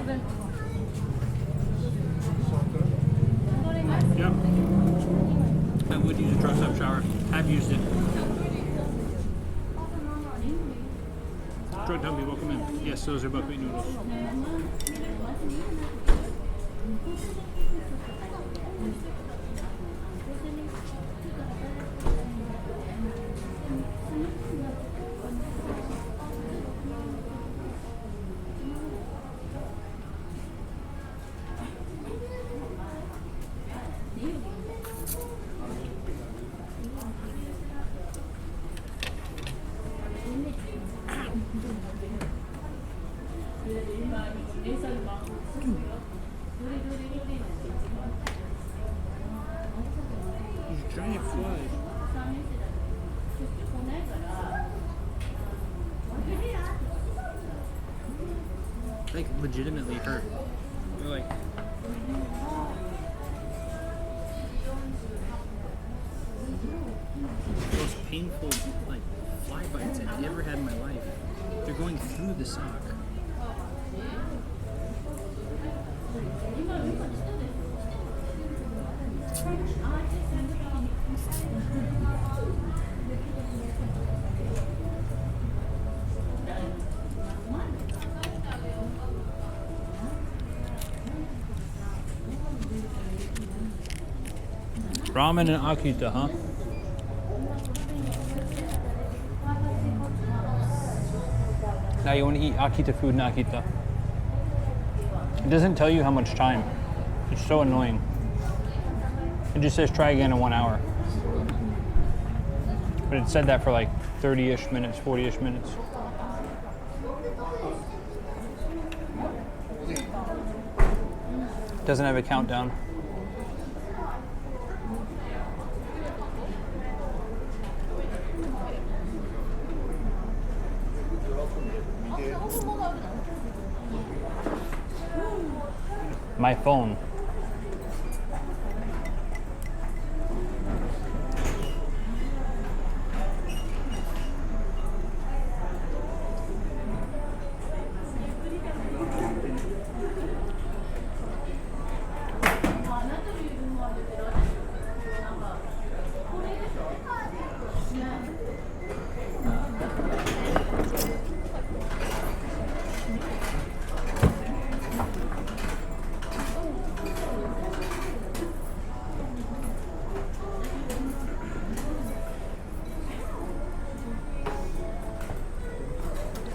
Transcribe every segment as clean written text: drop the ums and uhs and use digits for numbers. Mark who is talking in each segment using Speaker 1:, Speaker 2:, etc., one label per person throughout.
Speaker 1: Yep. I would use a dress-up shower. Have used it. Drug Dumpy, welcome in. Yes, those are buckwheat noodles. These giant flies. Like legitimately hurt. They're like most painful like fly bites I've ever had in my life. They're going through the sock. Ramen and Akita, huh? Now you want to eat Akita food in Akita. It doesn't tell you how much time. It's so annoying. It just says try again in 1 hour. But it said that for like 30-ish minutes, 40-ish minutes. Doesn't have a countdown. My phone.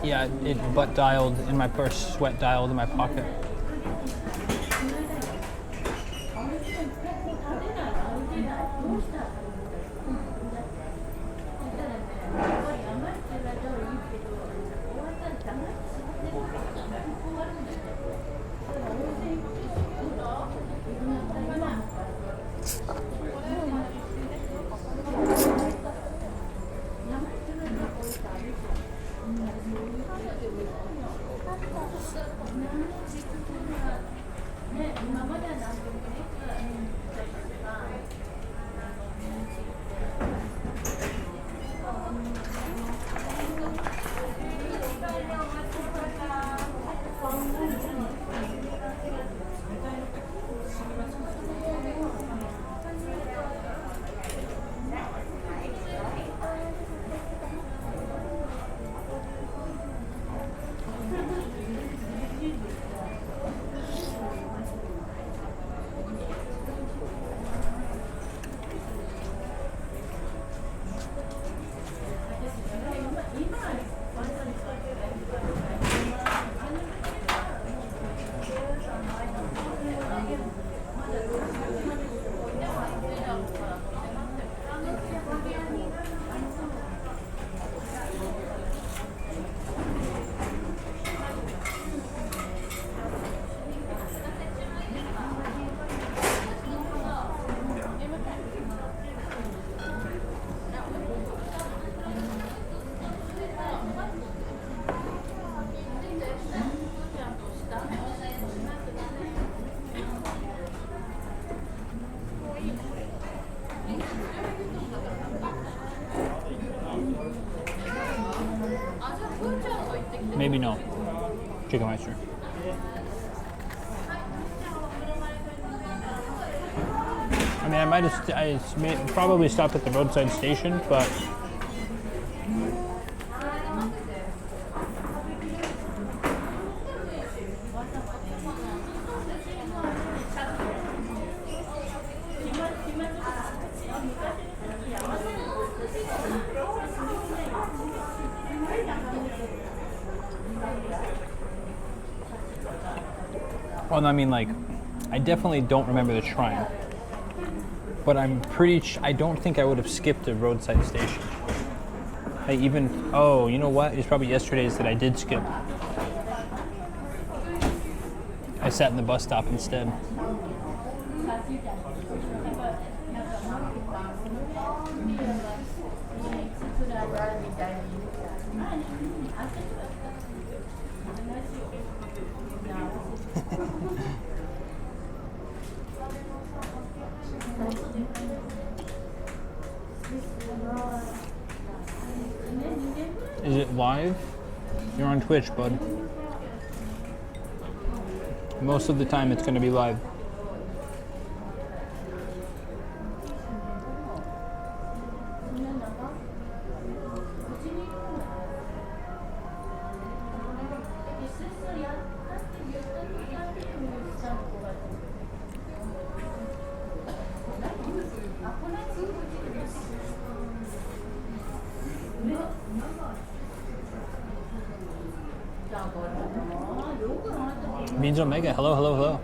Speaker 1: Yeah, it butt dialed in my purse, sweat dialed in my pocket. Maybe no. Chicken Meister. I mean, probably stopped at the roadside station, but well, I mean, like, I definitely don't remember the shrine, but I don't think I would have skipped a roadside station. Oh, you know what? It's probably yesterday's that I did skip. I sat in the bus stop instead. Is it live? You're on Twitch, bud. Most of the time it's going to be live. Beans Omega, hello, hello, hello.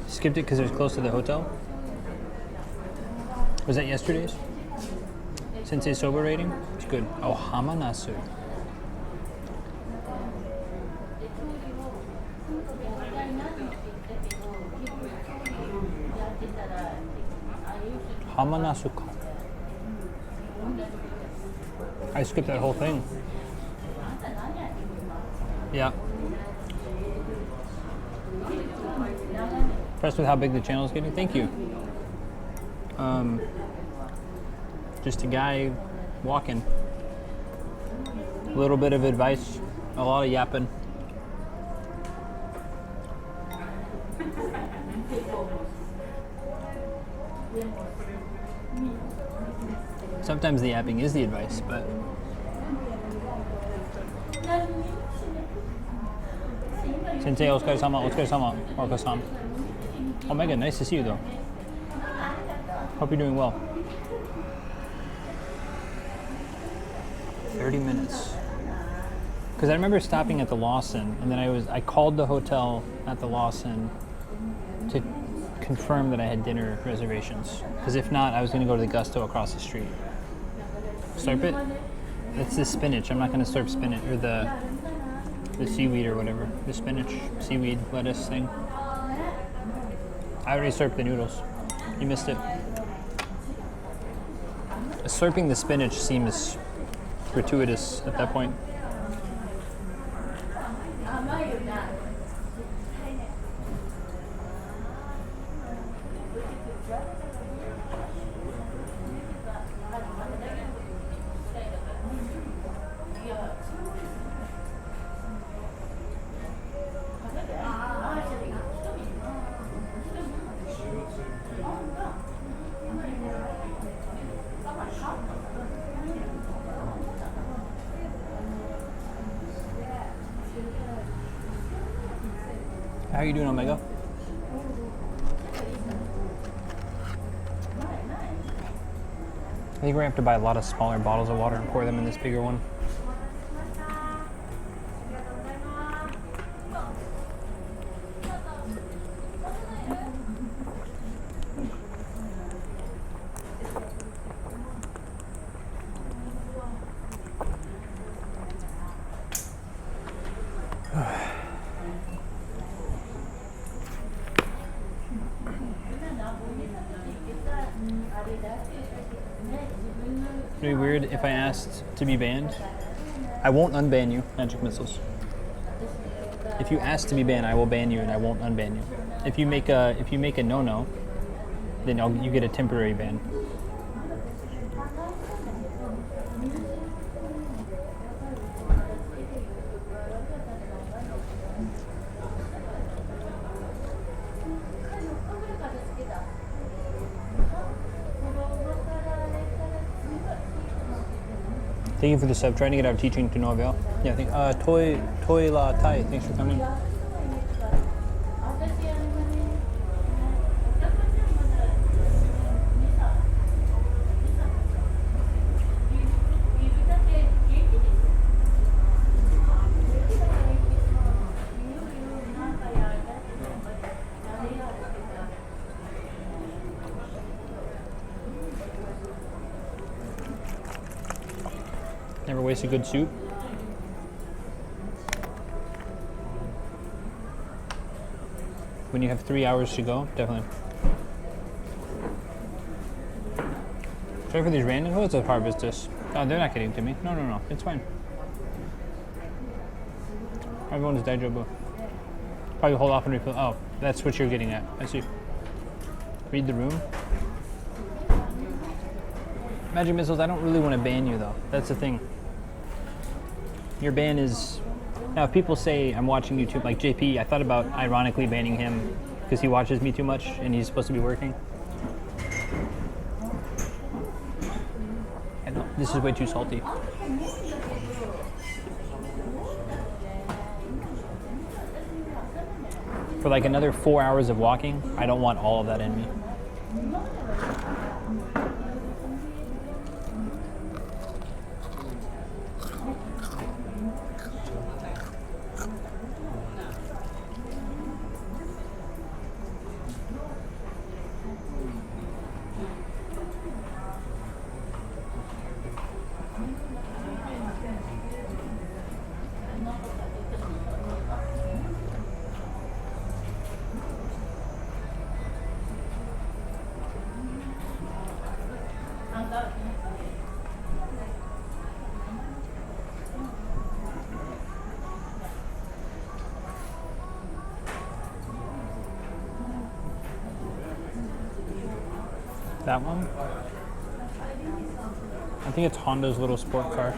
Speaker 1: Skipped it because it was close to the hotel? Was that yesterday's? Sensei soba rating? It's good. Oh, Hamanasu. Hamanasuka. I skipped that whole thing. Yeah. Impressed with how big the channel is getting? Thank you. Just a guy walking. A little bit of advice, a lot of yapping. Sometimes the yapping is the advice, but Sensei, otsukaresama, otsukaresama, Marco-san. Omega, nice to see you though. Hope you're doing well. 30 minutes. Because I remember stopping at the Lawson, and then I called the hotel at the Lawson to confirm that I had dinner reservations. Because if not, I was going to go to the Gusto across the street. Slurp it? That's the spinach. I'm not going to slurp spinach, or the seaweed or whatever. The spinach, seaweed, lettuce thing. I already slurped the noodles. You missed it. Slurping the spinach seems gratuitous at that point. How are you doing, Omega? I think we're gonna have to buy a lot of smaller bottles of water and pour them in this bigger one. It'd be weird if I asked to be banned. I won't unban you, Magic Missiles. If you ask to be banned, I will ban you and I won't unban you. If you make a no-no, then you get a temporary ban. Thank you for the sub. Trying to get out of teaching to Novia. Yeah, I think thoi la thay. Thanks for coming. Never waste a good soup. When you have 3 hours to go, definitely. Sorry for these random. What's a harvest this? Oh, they're not getting to me. No. It's fine. Everyone's daijoubu. Probably hold off and refill. Oh, that's what you're getting at. I see. Read the room. Magic missiles, I don't really want to ban you though. That's the thing. Your ban is... Now if people say I'm watching YouTube, like JP, I thought about ironically banning him because he watches me too much and he's supposed to be working. I know, this is way too salty. For like another 4 hours of walking, I don't want all of that in me. That one? I think it's Honda's little sport car.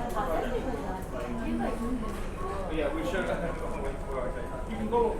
Speaker 2: Yeah, we should. You can go.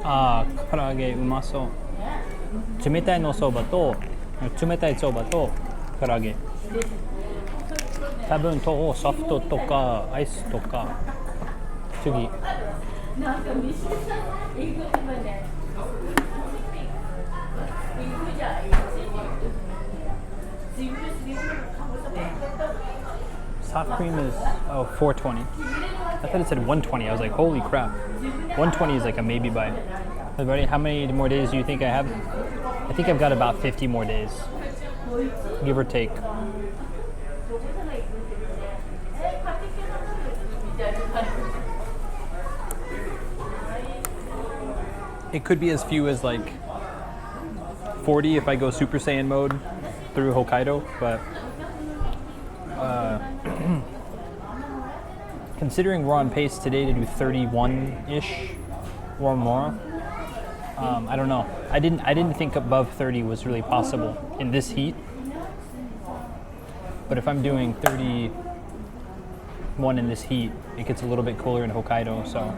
Speaker 1: Ah, 唐揚げうまそう。冷たいのそばと冷たいそばと唐揚げ。多分とソフトとかアイスとか。次。Soft cream is 420. I thought it said 120. I was like, holy crap. 120 is like a maybe buy. Everybody, how many more days do you think I have? I think I've got about 50 more days, give or take. It could be as few as like 40 if I go Super Saiyan mode through Hokkaido, but considering we're on pace today to do 31-ish or more, I don't know. I didn't think above 30 was really possible in this heat. But if I'm doing 31 in this heat, it gets a little bit cooler in Hokkaido, so.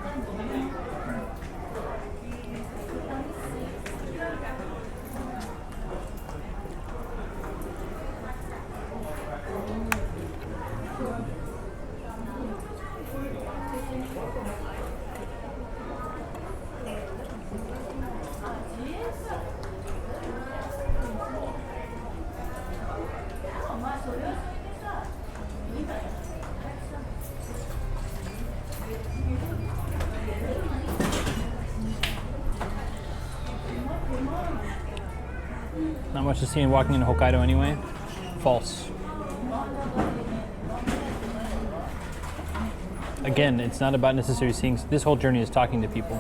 Speaker 1: not much to see in walking in Hokkaido anyway. False. Again, it's not about necessarily seeing. This whole journey is talking to people.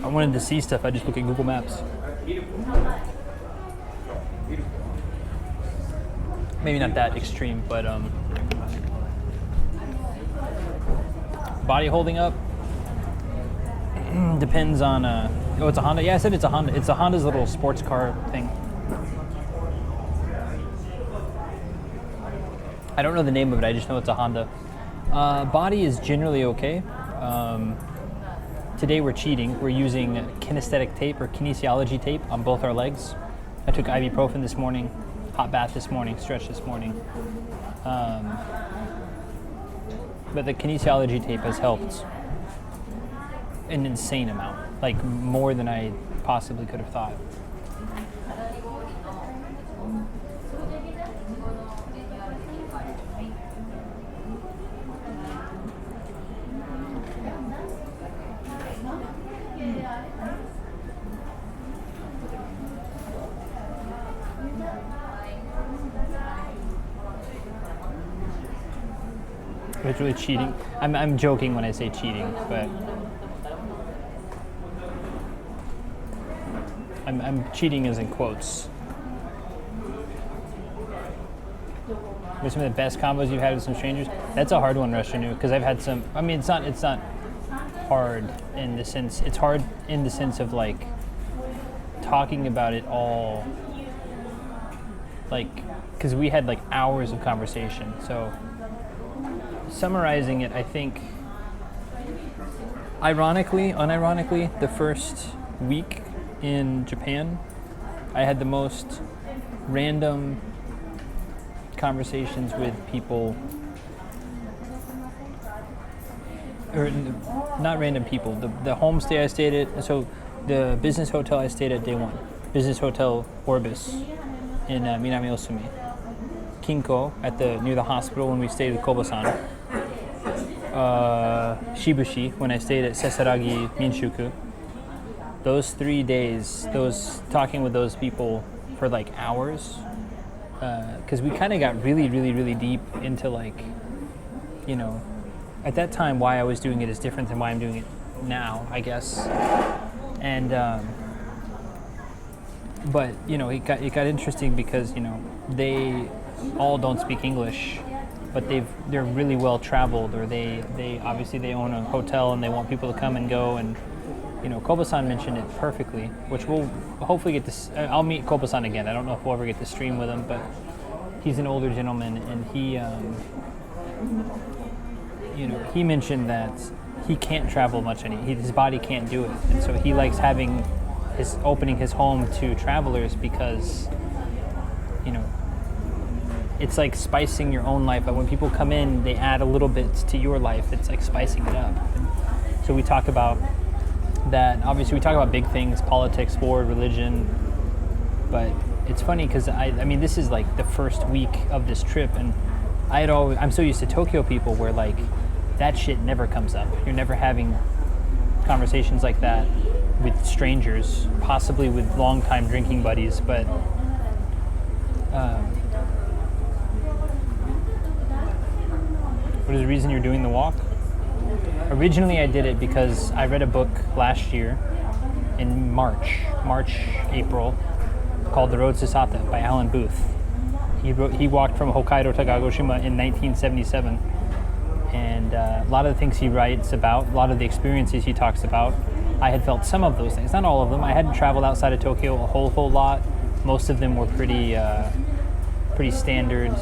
Speaker 1: I wanted to see stuff. I just look at Google Maps. Maybe not that extreme, but body holding up depends on. Oh, it's a Honda. Yeah, I said it's a Honda. It's a Honda's little sports car thing. I don't know the name of it. I just know it's a Honda. Body is generally okay. Today we're cheating. We're using kinesthetic tape or kinesiology tape on both our legs. I took ibuprofen this morning, hot bath this morning, stretch this morning. But the kinesiology tape has helped an insane amount, like more than I possibly could have thought. It's really cheating. I'm joking when I say cheating, but I'm cheating as in quotes. What are some of the best combos you've had with some strangers? That's a hard one, Russianu, because I've had some. I mean, it's not hard in the sense. It's hard in the sense of like talking about it all, like because we had like hours of conversation. So summarizing it, I think, unironically, the first week in Japan, I had the most random conversations with people, or not random people. The homestay I stayed at, so the business hotel I stayed at day one, Business Hotel Orbis in Minami Osumi. Kinko near the hospital when we stayed with Kobo-san. Shibushi when I stayed at Sesaragi Minshuku. Those 3 days, talking with those people for like hours, because we kind of got really deep into like, you know, at that time why I was doing it is different than why I'm doing it now, I guess. And but you know, it got interesting because, you know, they all don't speak English, but they're really well traveled, or they obviously they own a hotel and they want people to come and go. And you know, Kobo-san mentioned it perfectly, which we'll hopefully get to. I'll meet Kobo-san again. I don't know if we'll ever get to stream with him, but he's an older gentleman, and he, you know, he mentioned that he can't travel much his body can't do it, and so he likes opening his home to travelers because, you know, it's like spicing your own life. But when people come in, they add a little bit to your life. It's like spicing it up. And so we talk about that. Obviously, we talk about big things: politics, sport, religion. But it's funny because I mean, this is like the first week of this trip, and I'm so used to Tokyo people where like that shit never comes up. You're never having conversations like that with strangers, possibly with longtime drinking buddies, but. What is the reason you're doing the walk? Originally I did it because I read a book last year in April, called The Road to Sata by Alan Booth. He walked from Hokkaido to Kagoshima in 1977, and a lot of the things he writes about, a lot of the experiences he talks about, I had felt some of those things, not all of them. I hadn't traveled outside of Tokyo a whole lot. Most of them were pretty standard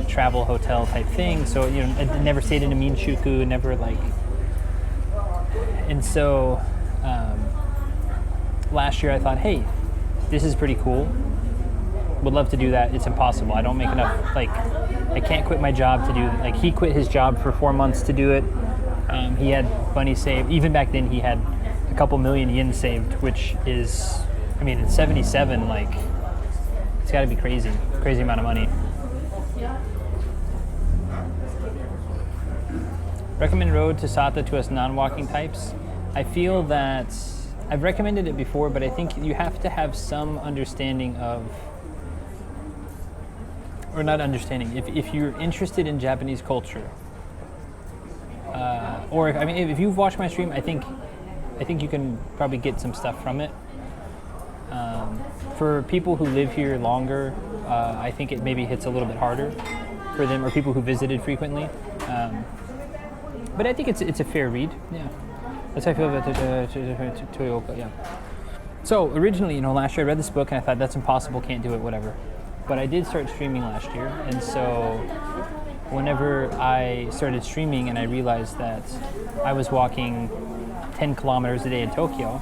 Speaker 1: travel hotel type thing. So, you know, I never stayed in a Minshuku, never like. And so last year I thought, hey, this is pretty cool. Would love to do that. It's impossible. I don't make enough. Like, I can't quit my job to do. Like, he quit his job for 4 months to do it. He had money saved. Even back then, he had a couple million yen saved, which is, I mean, it's 77. Like, it's got to be crazy amount of money. Recommend road to Sata to us non-walking types. I feel that I've recommended it before, but I think you have to have some understanding of, or not understanding, if you're interested in Japanese culture, or if you've watched my stream, I think you can probably get some stuff from it. For people who live here longer, I think it maybe hits a little bit harder for them, or people who visited frequently. But I think it's a fair read. Yeah, that's how I feel about Toyoka. Yeah. So originally, last year I read this book and I thought that's impossible, can't do it, whatever. But I did start streaming last year, and so whenever I started streaming and I realized that I was walking 10 kilometers a day in Tokyo,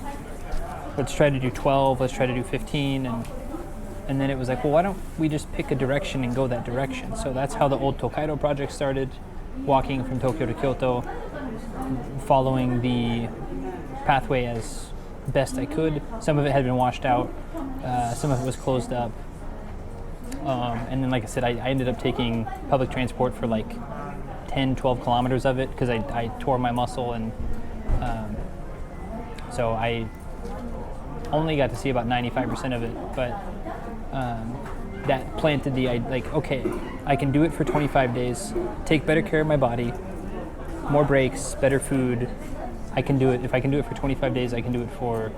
Speaker 1: let's try to do 12, let's try to do 15, and then it was like, well, why don't we just pick a direction and go that direction? So that's how the old Tokaido project started, walking from Tokyo to Kyoto, following the pathway as best I could. Some of it had been washed out, some of it was closed up. And then, like I said, I ended up taking public transport for like 10, 12 kilometers of it because I tore my muscle, and so I only got to see about 95% of it. But that planted the idea, like, okay, I can do it for 25 days, take better care of my body, more breaks, better food. I can do it. If I can do it for 25 days, I can do it for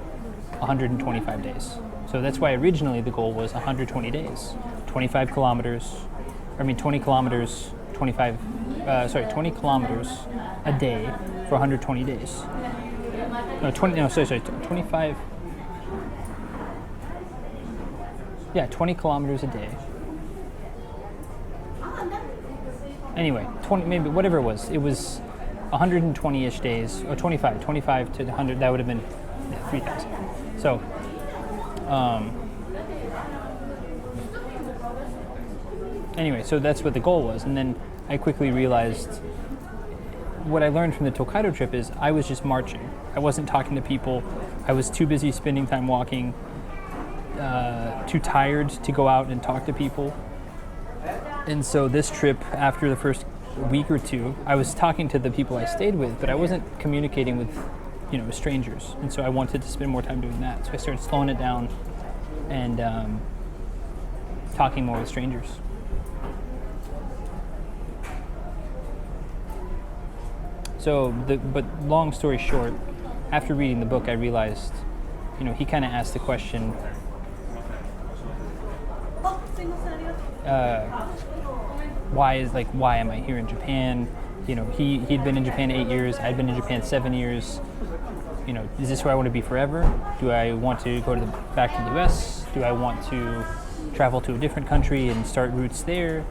Speaker 1: 125 days. So that's why originally the goal was 120 days. 20 kilometers, 20 kilometers a day for 120 days. 25. Yeah, 20 kilometers a day. Anyway, 20, maybe, whatever it was 120-ish days, or 25 to 100, that would have been 3,000. So, anyway, so that's what the goal was. And then I quickly realized what I learned from the Tokaido trip is I was just marching. I wasn't talking to people. I was too busy spending time walking, too tired to go out and talk to people. And so this trip, after the first week or two, I was talking to the people I stayed with, but I wasn't communicating with, strangers. And so I wanted to spend more time doing that. So I started slowing it down and talking more with strangers. So, but long story short, after reading the book, I realized, he kind of asked the question, why am I here in Japan? He'd been in Japan 8 years, I'd been in Japan 7 years. Is this where I want to be forever? Do I want to go back to the US? Do I want to travel to a different country and start roots there?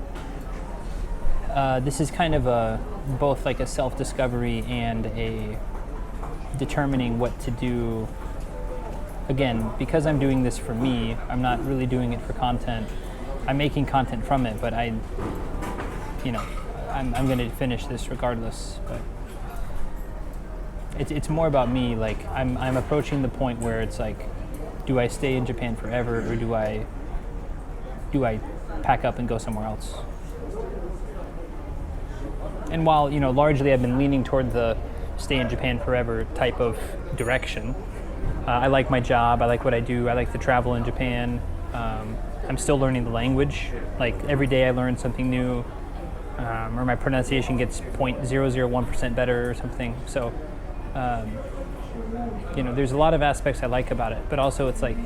Speaker 1: This is kind of both like a self-discovery and a determining what to do. Again, because I'm doing this for me, I'm not really doing it for content. I'm making content from it, but I'm going to finish this regardless. But it's more about me. Like I'm approaching the point where it's like, do I stay in Japan forever, or do I pack up and go somewhere else? And while, largely I've been leaning toward the stay in Japan forever type of direction, I like my job, I like what I do, I like to travel in Japan. I'm still learning the language. Like every day I learn something new, or my pronunciation gets 0.001% better or something. So, there's a lot of aspects I like about it, but also it's like,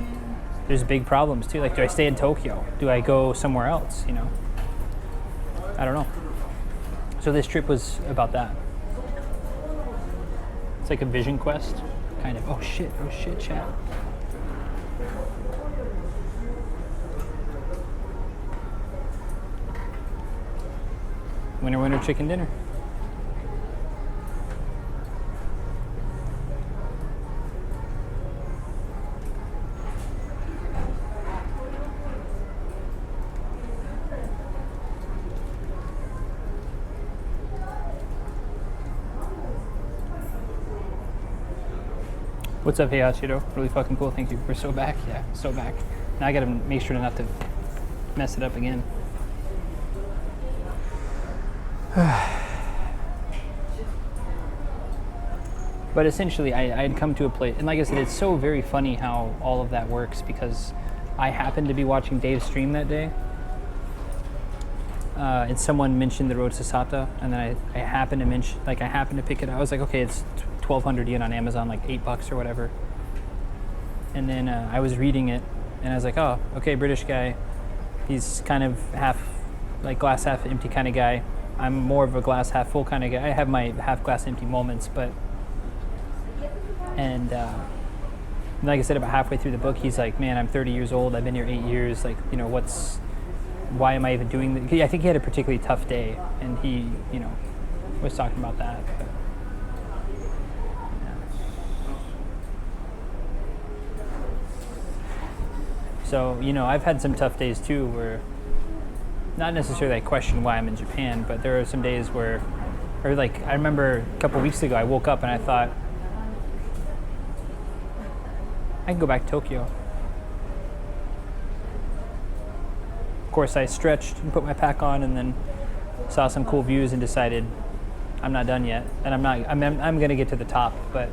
Speaker 1: there's big problems too. Like, do I stay in Tokyo? Do I go somewhere else? I don't know. So this trip was about that. It's like a vision quest, kind of. Oh shit, chat. Winner, chicken dinner. What's up, hey Hashiro? Really fucking cool, thank you. We're so back, yeah, so back. Now I gotta make sure not to mess it up again. But essentially, I had come to a place, and like I said, it's so very funny how all of that works because I happened to be watching Dave's stream that day, and someone mentioned the road to Sata, and then I happened to mention, like I happened to pick it up. I was like, okay, it's 1,200 yen on Amazon, like $8 or whatever. And then I was reading it, and I was like, oh, okay, British guy. He's kind of like glass half empty kind of guy. I'm more of a glass half full kind of guy. I have my half glass empty moments, but. And like I said, about halfway through the book, he's like, man, I'm 30 years old. I've been here 8 years. Like, you know, why am I even doing this? I think he had a particularly tough day, and he, you know, was talking about that. But, yeah. So, you know, I've had some tough days too where not necessarily I question why I'm in Japan, but there are some days where, or like, I remember a couple weeks ago, I woke up and I thought, I can go back to Tokyo. Of course, I stretched and put my pack on, and then saw some cool views and decided I'm not done yet, and I'm gonna get to the top. But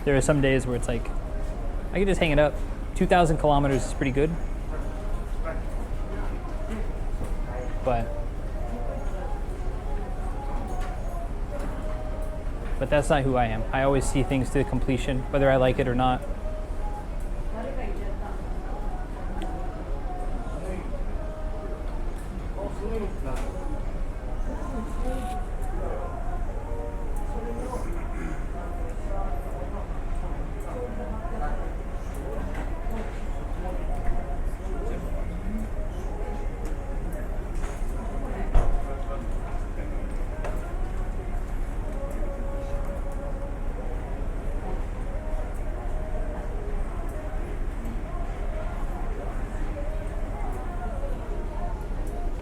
Speaker 1: there are some days where it's like I can just hang it up. 2,000 kilometers is pretty good, but that's not who I am. I always see things to completion, whether I like it or not.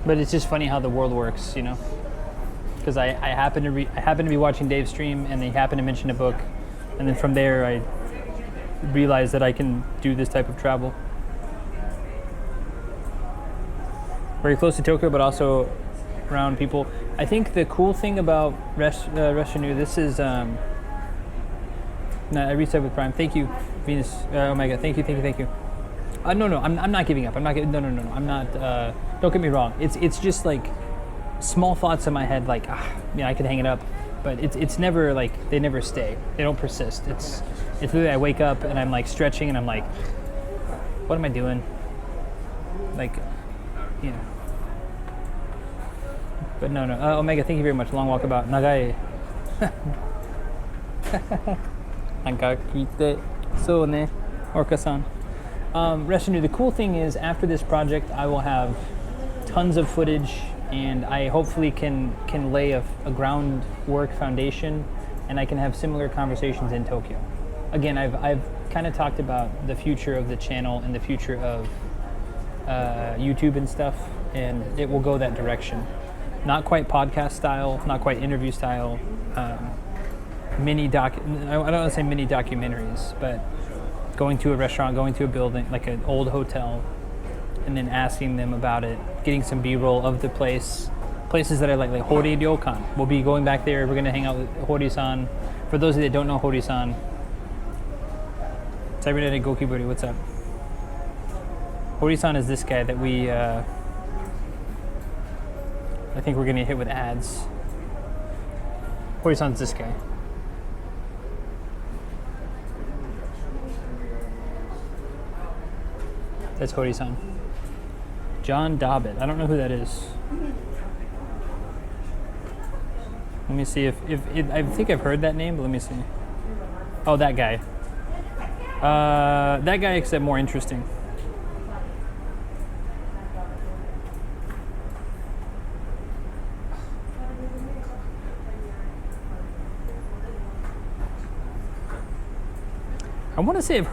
Speaker 1: But it's just funny how the world works, you know. Because I happen to be watching Dave's stream, and they happen to mention a book, and then from there I realized that I can do this type of travel. Very close to Tokyo, but also around people. I think the cool thing about Reshanu, this is I reset with Prime. Thank you, Venus. Oh my God, thank you. No, I'm not giving up. I'm not. No. I'm not. Don't get me wrong. It's just like small thoughts in my head, like I could hang it up, but it's never like they never stay. They don't persist. It's literally I wake up and I'm like stretching and I'm like, what am I doing? Like, you know. But no. Omega, thank you very much. Long walk about Nagai. なんか聞いてそうね Orca-san. Reshanu, the cool thing is after this project I will have tons of footage, and I hopefully can lay a groundwork foundation, and I can have similar conversations in Tokyo. Again, I've kind of talked about the future of the channel and the future of YouTube and stuff, and it will go that direction. Not quite podcast style, not quite interview style, I don't want to say mini documentaries, but going to a restaurant, going to a building, like an old hotel, and then asking them about it, getting some B-roll of the places that I like Hori Ryokan. We'll be going back there. We're going to hang out with Hori-san. For those of you that don't know Hori-san, Cybernetic Gokiburi, what's up? Hori-san is this guy that we, I think we're going to hit with ads. Hori-san's this guy. That's Hori-san. John Dobbit. I don't know who that is. Let me see if I think I've heard that name, but let me see. Oh, that guy. That guy, except more interesting. I want to say I've heard